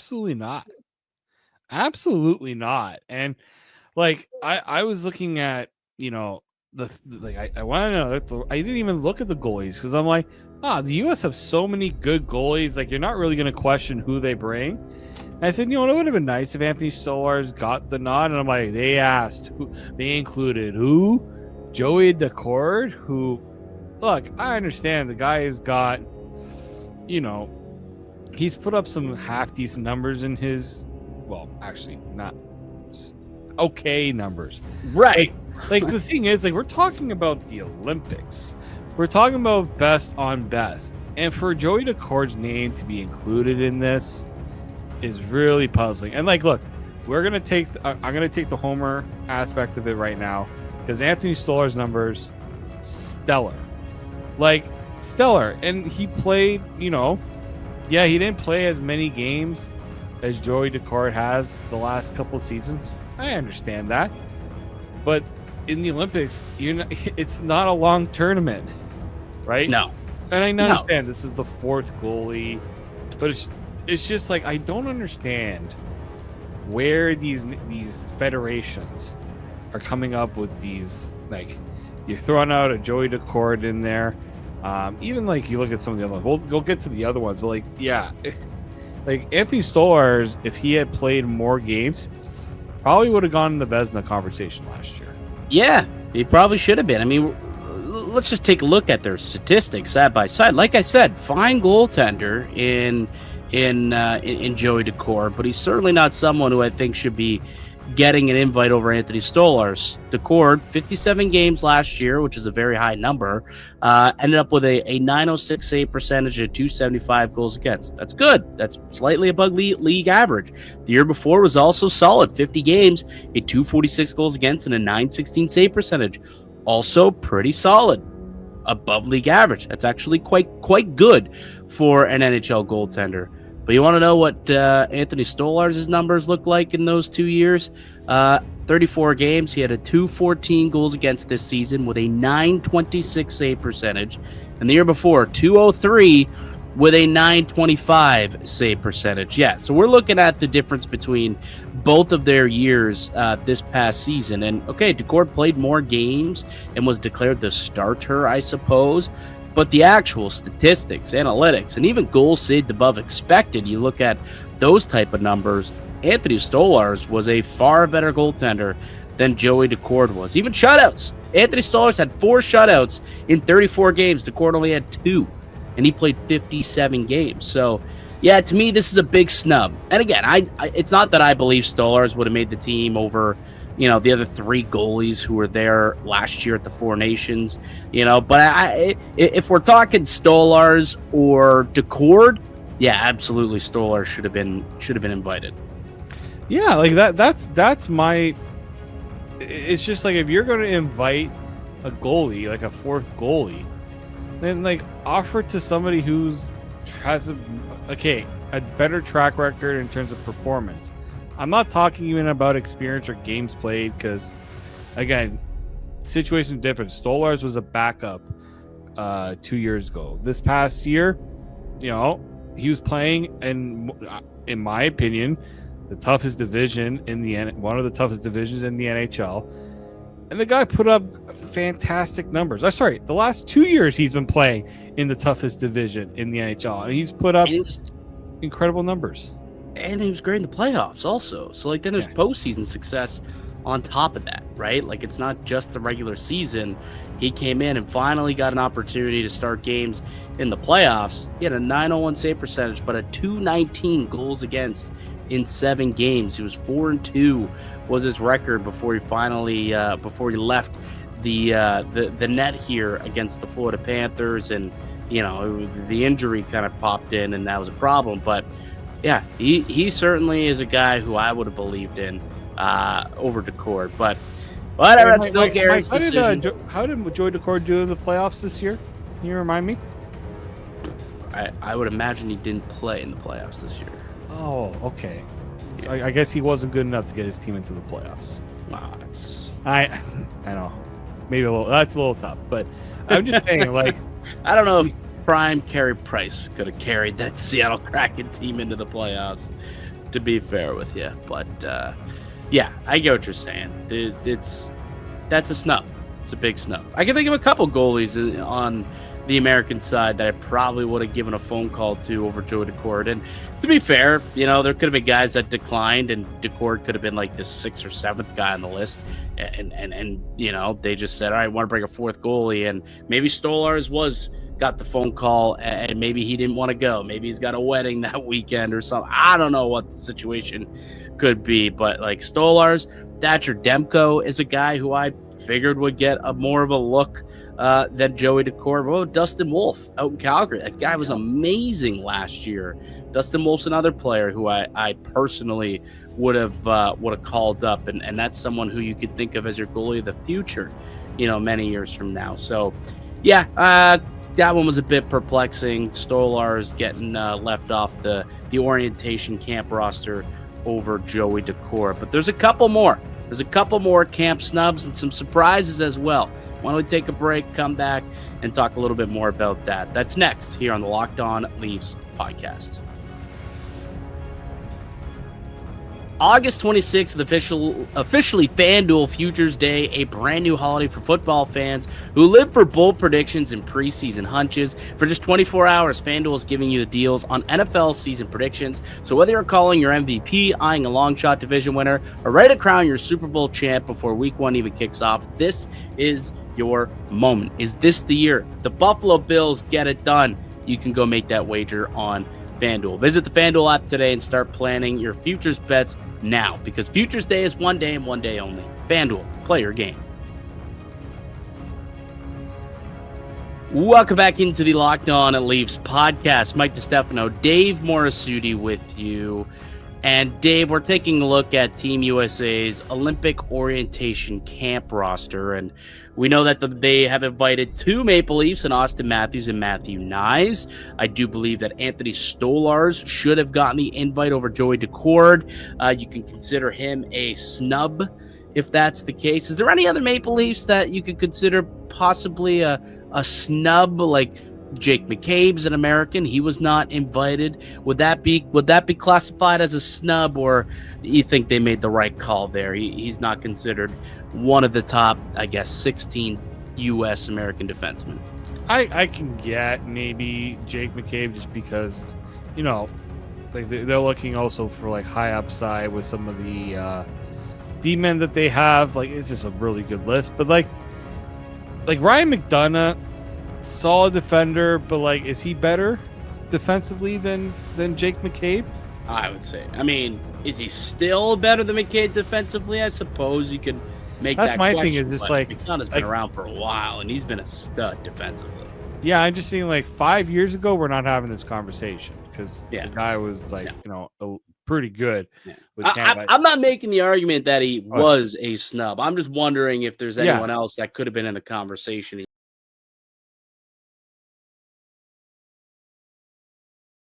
Absolutely not. Absolutely not. And like I was looking at, I want to know. I didn't even look at the goalies because I'm like, the U.S. have so many good goalies. Like, you're not really going to question who they bring. And I said, it would have been nice if Anthony Stolarz got the nod. And I'm like, they asked who, they included who? Joey Decord, who, look, I understand the guy has got, he's put up some half decent numbers in his, well, actually not okay numbers. Right. Like the thing is, like, we're talking about the Olympics. We're talking about best on best. And for Joey Decord's name to be included in this is really puzzling. And like, look, I'm going to take the homer aspect of it right now because Anthony Stolar's numbers, stellar. Like, stellar. And he played, he didn't play as many games as Joey Decord has the last couple of seasons. I understand that. But in the Olympics, it's not a long tournament, right? No. And I understand this is the fourth goalie, but it's just like, I don't understand where these federations are coming up with these, like, you're throwing out a Joey Decord in there. Even like you look at some of the other ones, we'll get to the other ones, but like, yeah, like Anthony Stolarz, if he had played more games, probably would have gone in the Vezina conversation last year. Yeah, he probably should have been. I mean, let's just take a look at their statistics side by side. Like I said, fine goaltender in Joey Decord, but he's certainly not someone who I think should be getting an invite over Anthony Stolarz. Decord, 57 games last year, which is a very high number, ended up with a 906 save percentage and 275 goals against. That's good. That's slightly above league average. The year before was also solid, 50 games, a 246 goals against and a 916 save percentage. Also pretty solid, above league average. That's actually quite good for an NHL goaltender. But you want to know what Anthony Stolarz' numbers look like in those 2 years? 34 games. He had a 214 goals against this season with a 926 save percentage. And the year before, 203 with a 925 save percentage. Yeah, so we're looking at the difference between both of their years this past season. And, okay, Decord played more games and was declared the starter, I suppose. But the actual statistics, analytics, and even goals saved above expected, you look at those type of numbers, Anthony Stolarz was a far better goaltender than Joey Decord was. Even shutouts. Anthony Stolarz had 4 shutouts in 34 games. Decord only had 2, and he played 57 games. So, yeah, to me, this is a big snub. And again, I it's not that I believe Stolarz would have made the team over the other 3 goalies who were there last year at the Four Nations, but if we're talking Stolarz or Decord, yeah, absolutely Stolarz should have been invited. Yeah, like that's my, it's just like, if you're going to invite a goalie, like a fourth goalie, then like offer it to somebody who's has a better track record in terms of performance. I'm not talking even about experience or games played because, again, situation different. Stolarz was a backup 2 years ago. This past year, he was playing in my opinion, the toughest division one of the toughest divisions in the NHL, and the guy put up fantastic numbers. The last 2 years he's been playing in the toughest division in the NHL, and he's put up incredible numbers. And he was great in the playoffs also. So, like, then there's postseason success on top of that, right? Like, it's not just the regular season. He came in and finally got an opportunity to start games in the playoffs. He had a 901 save percentage, but a 219 goals against in 7 games. He was 4-2 was his record before he finally before he left the net here against the Florida Panthers, and the injury kind of popped in, and that was a problem. But yeah, he certainly is a guy who I would have believed in over Decord. But whatever, that's Bill Guerin's decision. How did Joey Decord do in the playoffs this year? Can you remind me? I would imagine he didn't play in the playoffs this year. Oh, okay. So I guess he wasn't good enough to get his team into the playoffs. Wow, I know. Maybe that's a little tough, but I'm just saying, like, I don't know if prime Carey Price could have carried that Seattle Kraken team into the playoffs. to be fair with you. But yeah, I get what you're saying. That's a snub. It's a big snub. I can think of a couple goalies on the American side that I probably would have given a phone call to over Joey Decord. And to be fair, there could have been guys that declined, and Decord could have been like the 6th or 7th guy on the list. And they just said, all right, I want to bring a 4th goalie. And maybe Stolarz got the phone call, and maybe he didn't want to go. Maybe he's got a wedding that weekend or something. I don't know what the situation could be, but like Stolarz, Thatcher Demko is a guy who I figured would get more of a look than Joey Decord. Well, Dustin Wolf out in Calgary. That guy was amazing last year. Dustin Wolf's another player who I personally would have called up, and that's someone who you could think of as your goalie of the future, many years from now. So, yeah, that one was a bit perplexing. Stolarz getting left off the orientation camp roster over Joey Decord. But there's a couple more. There's a couple more camp snubs and some surprises as well. Why don't we take a break, come back, and talk a little bit more about that? That's next here on the Locked On Leafs podcast. August 26th, officially FanDuel Futures Day, a brand new holiday for football fans who live for bold predictions and preseason hunches. For just 24 hours, FanDuel is giving you the deals on NFL season predictions. So whether you're calling your MVP, eyeing a long shot division winner, or ready to crown your Super Bowl champ before Week 1 even kicks off, this is your moment. Is this the year the Buffalo Bills get it done? You can go make that wager on FanDuel. Visit the FanDuel app today and start planning your futures bets now, because Futures Day is one day and one day only. FanDuel, play your game. Welcome back into the Locked On Leafs podcast. Mike DiStefano, Dave Morisuti with you. And Dave, we're taking a look at Team USA's Olympic orientation camp roster, and we know that they have invited 2 Maple Leafs in Austin Matthews and Matthew Nyes. I do believe that Anthony Stolarz should have gotten the invite over Joey Decord. You can consider him a snub if that's the case. Is there any other Maple Leafs that you could consider possibly a snub, like Jake McCabe's an American? He was not invited. Would that be classified as a snub, or you think they made the right call there? He's not considered one of the top, I guess, 16 U.S. American defensemen. I can get maybe Jake McCabe just because, like they're looking also for like high upside with some of the D-men that they have. Like, it's just a really good list. But like Ryan McDonough, solid defender, but like, is he better defensively than Jake McCabe? I would say. I mean, is he still better than McCabe defensively? I suppose you could make That's that my question, thing is just but like McDonough's been around for a while, and he's been a stud defensively. Yeah, I'm just saying, like 5 years ago, we're not having this conversation because the guy was like, pretty good. Yeah. With I'm not making the argument that he was a snub. I'm just wondering if there's anyone else that could have been in the conversation